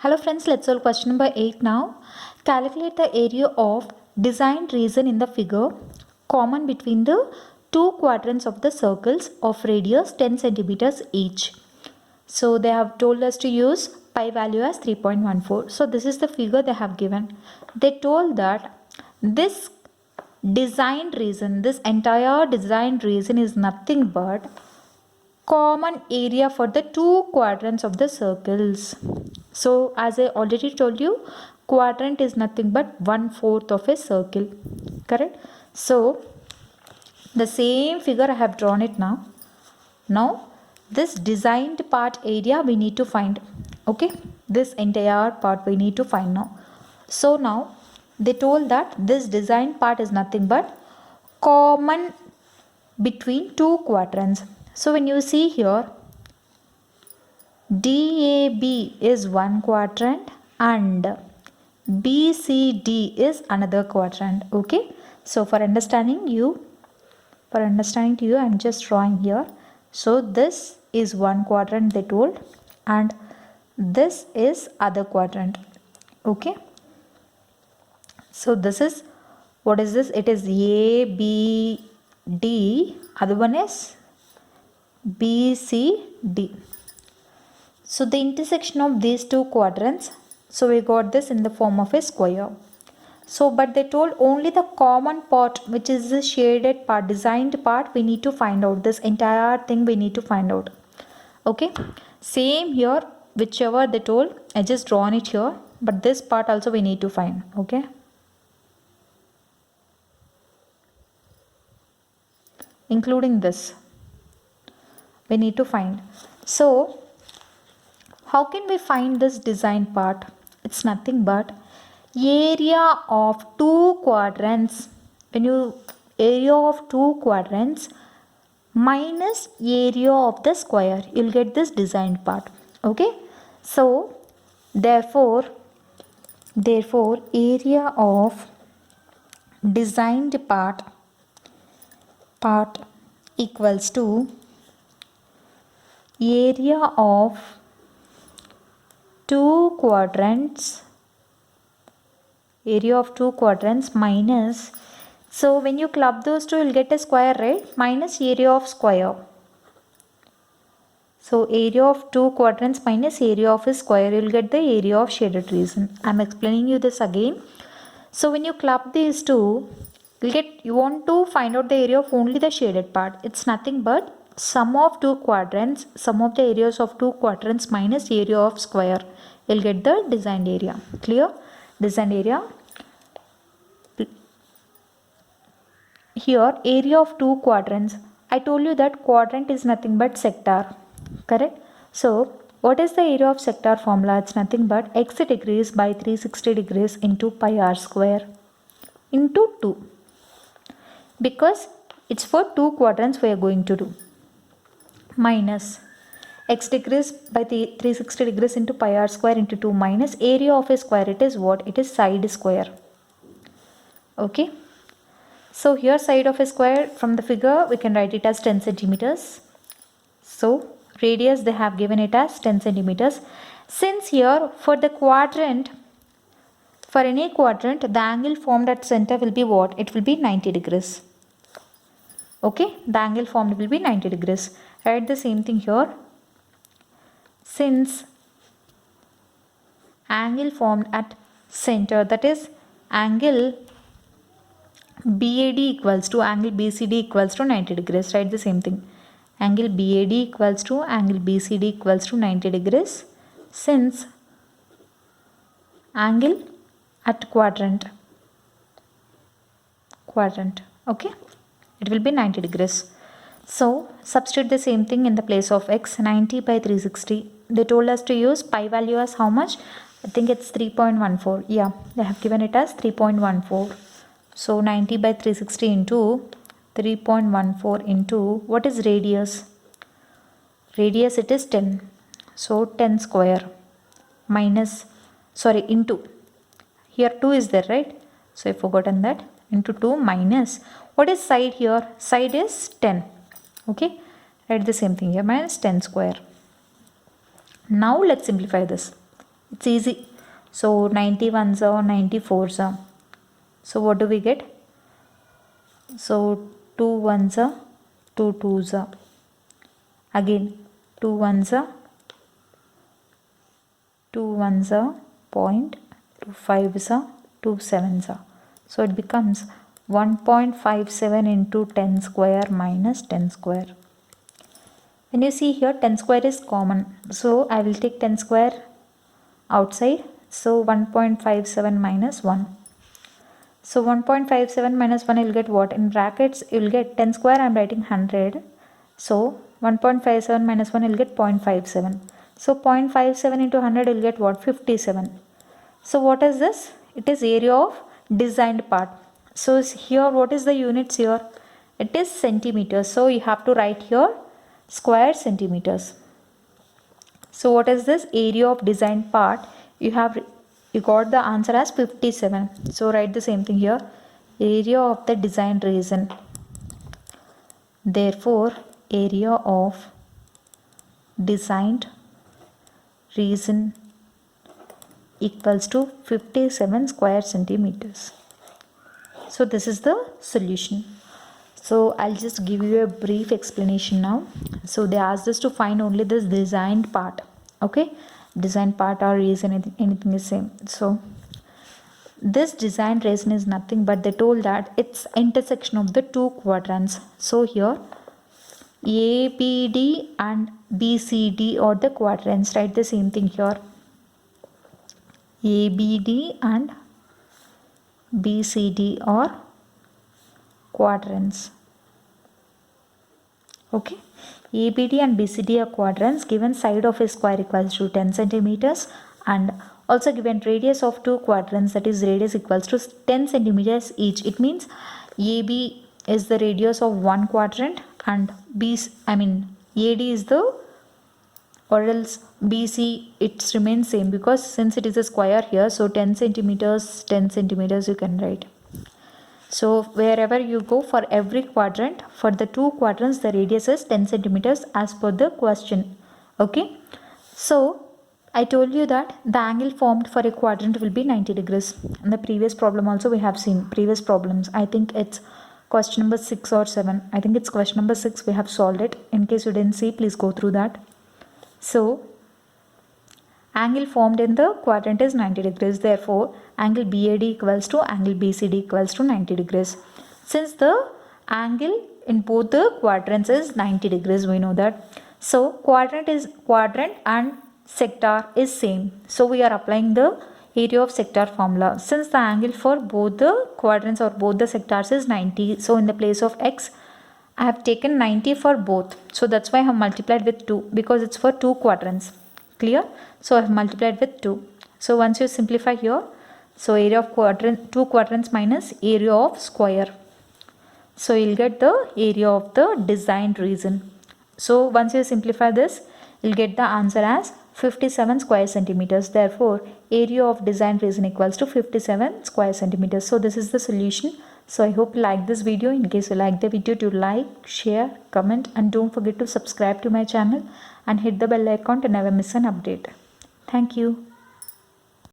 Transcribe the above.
Hello friends, let's solve question number 8 now. Calculate the area of designed region in the figure common between the two quadrants of the circles of radius 10 centimeters each. So they have told us to use pi value as 3.14. So this is the figure they have given. They told that this designed region, this entire designed region is nothing but common area for the two quadrants of the circles. So as I already told you, quadrant is nothing but 1/4 of a circle, correct? So the same figure I have drawn it now. Now this designed part area we need to find. Okay, this entire part we need to find now. So now they told that this designed part is nothing but common between two quadrants. So when you see here, DAB is one quadrant and BCD is another quadrant. Okay, so for understanding to you, I'm just drawing here. So this is one quadrant they told and this is other quadrant. Okay, so this is, what is this? It is ABD, other one is BCD. So the intersection of these two quadrants, so we got this in the form of a square. So but they told only the common part, which is the shaded part, designed part, we need to find out. This entire thing we need to find out. Okay, same here, whichever they told, I just drawn it here, but this part also we need to find. Okay, including this we need to find. So how can we find this design part? It's nothing but area of two quadrants. When you area of two quadrants minus area of the square, you'll get this designed part. Okay, so therefore area of designed part equals to area of two quadrants minus, so when you club those two you'll get a square, right? Minus area of square. So area of two quadrants minus area of a square, you'll get the area of shaded region. I'm explaining you this again. So when you club these two, you want to find out the area of only the shaded part. It's nothing but sum of two quadrants, sum of the areas of two quadrants minus area of square. You'll get the designed area. Clear? Designed area. Here area of two quadrants. I told you that quadrant is nothing but sector. Correct? So what is the area of sector formula? It's nothing but x degrees by 360 degrees into pi r square into 2. Because it's for two quadrants we are going to do. Minus x degrees by 360 degrees into pi r square into 2 minus area of a square. It is what? It is side square. Okay. So here side of a square, from the figure we can write it as 10 centimeters. So radius they have given it as 10 centimeters. Since here for the quadrant, for any quadrant, the angle formed at center will be what? It will be 90 degrees. Okay, the angle formed will be 90 degrees. Write the same thing here. Since angle formed at center, that is angle BAD equals to angle BCD equals to 90 degrees. Write the same thing. Angle BAD equals to angle BCD equals to 90 degrees. Since angle at quadrant, okay, it will be 90 degrees. So substitute the same thing in the place of x. 90 by 360. They told us to use pi value as how much? I think it's 3.14. Yeah, they have given it as 3.14. So 90 by 360 into 3.14 into, what is radius? Radius it is 10. So 10 square minus, sorry, into. Here 2 is there, right? So I've forgotten that. Into 2 minus, what is side here? Side is 10. Okay, write the same thing here, minus 10 square. Now let's simplify this. It's easy. So 91s are 94s are. So what do we get? So 2 ones are 2 twos are. Again 2 ones are 2 ones are point, 2 fives are 2 sevens are. So it becomes 1.57 into 10 square minus 10 square. When you see here 10 square is common. So I will take 10 square outside. So 1.57 minus 1. So 1.57 minus 1 you will get what? In brackets you will get 10 square, I am writing 100. So 1.57 minus 1 you will get 0.57. So 0.57 into 100 you will get what? 57. So what is this? It is area of designed part. So here what is the units here? It is centimeters. So you have to write here square centimeters. So what is this? Area of designed part. You got the answer as 57. So write the same thing here. Area of the designed reason. Therefore, area of designed reason equals to 57 square centimeters. So this is the solution. So I'll just give you a brief explanation now. So they asked us to find only this designed part. Okay, designed part or reason, anything is same. So this designed reason is nothing but they told that it's intersection of the two quadrants. So here ABD and BCD are the quadrants. Write the same thing here. ABD and BCD are quadrants. Okay, ABD and BCD are quadrants. Given side of a square equals to 10 centimeters and also given radius of two quadrants, that is radius equals to 10 centimeters each. It means AB is the radius of one quadrant and AD is the, or else BC it remains same, because since it is a square here, so 10 centimeters you can write. So wherever you go, for every quadrant, for the two quadrants the radius is 10 centimeters as per the question. Okay, so I told you that the angle formed for a quadrant will be 90 degrees. In the previous problem also we have seen previous problems. I think it's question number 6 or 7. I think it's question number 6. We have solved it. In case you didn't see, please go through that. So angle formed in the quadrant is 90 degrees. Therefore, angle BAD equals to angle BCD equals to 90 degrees. Since the angle in both the quadrants is 90 degrees, we know that. So quadrant and sector is same. So we are applying the area of sector formula. Since the angle for both the quadrants or both the sectors is 90, so in the place of x, I have taken 90 for both. So that's why I have multiplied with 2, because it's for two quadrants. Clear? So I have multiplied with 2. So once you simplify here, so area of two quadrants minus area of square. So you'll get the area of the designed reason. So once you simplify this, you'll get the answer as 57 square centimeters. Therefore, area of designed reason equals to 57 square centimeters. So this is the solution. So I hope you like this video. In case you like the video, do like, share, comment, and don't forget to subscribe to my channel and hit the bell icon to never miss an update. Thank you.